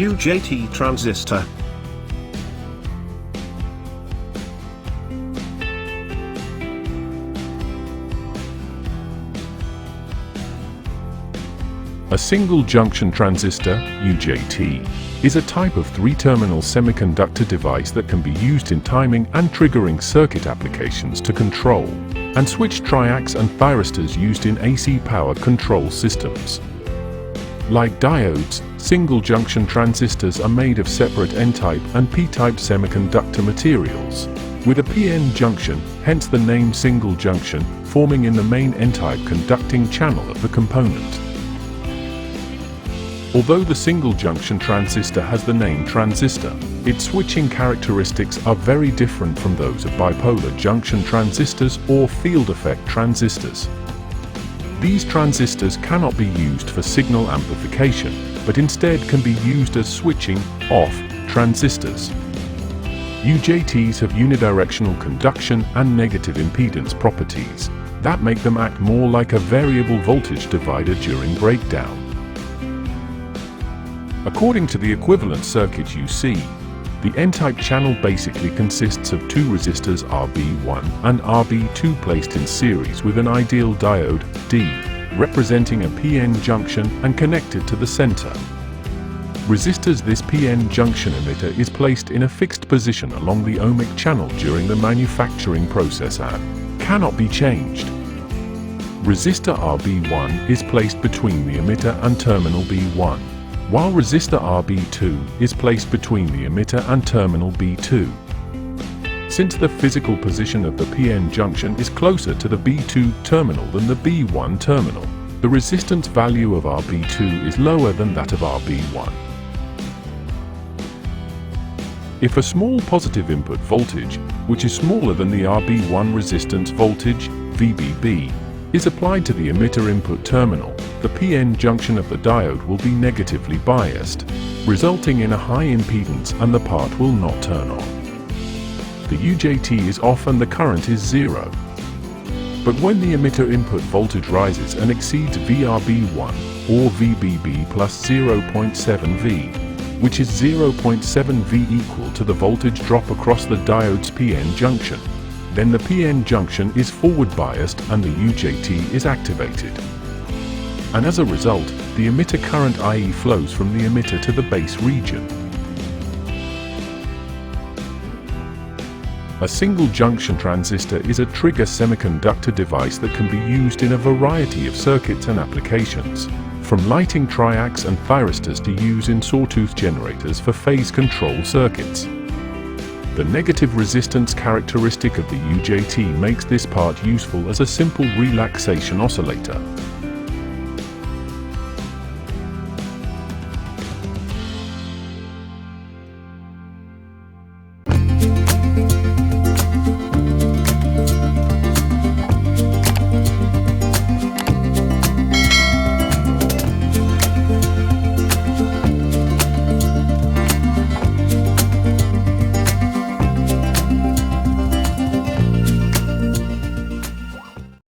UJT transistor. A single junction transistor, UJT, is a type of three-terminal semiconductor device that can be used in timing and triggering circuit applications to control and switch triacs and thyristors used in AC power control systems. Like diodes, single junction transistors are made of separate N-type and P-type semiconductor materials, with a PN junction, hence the name single junction, forming in the main N-type conducting channel of the component. Although the single junction transistor has the name transistor, its switching characteristics are very different from those of bipolar junction transistors or field effect transistors. These transistors cannot be used for signal amplification, but instead can be used as switching off transistors. UJTs have unidirectional conduction and negative impedance properties that make them act more like a variable voltage divider during breakdown. According to the equivalent circuit you see, the N-type channel basically consists of two resistors RB1 and RB2 placed in series with an ideal diode, D, representing a PN junction and connected to the center. Resistors. This PN junction emitter is placed in a fixed position along the ohmic channel during the manufacturing process and cannot be changed. Resistor RB1 is placed between the emitter and terminal B1. While resistor RB2 is placed between the emitter and terminal B2. Since the physical position of the PN junction is closer to the B2 terminal than the B1 terminal, the resistance value of RB2 is lower than that of RB1. If a small positive input voltage, which is smaller than the RB1 resistance voltage, VBB, is applied to the emitter input terminal, the PN junction of the diode will be negatively biased, resulting in a high impedance and the part will not turn on. The UJT is off and the current is zero. But when the emitter input voltage rises and exceeds VRB1 or VBB plus 0.7 V, which is 0.7 V equal to the voltage drop across the diode's PN junction, then the PN junction is forward biased and the UJT is activated. And as a result, the emitter current IE flows from the emitter to the base region. A single junction transistor is a trigger semiconductor device that can be used in a variety of circuits and applications, from lighting triacs and thyristors to use in sawtooth generators for phase control circuits. The negative resistance characteristic of the UJT makes this part useful as a simple relaxation oscillator.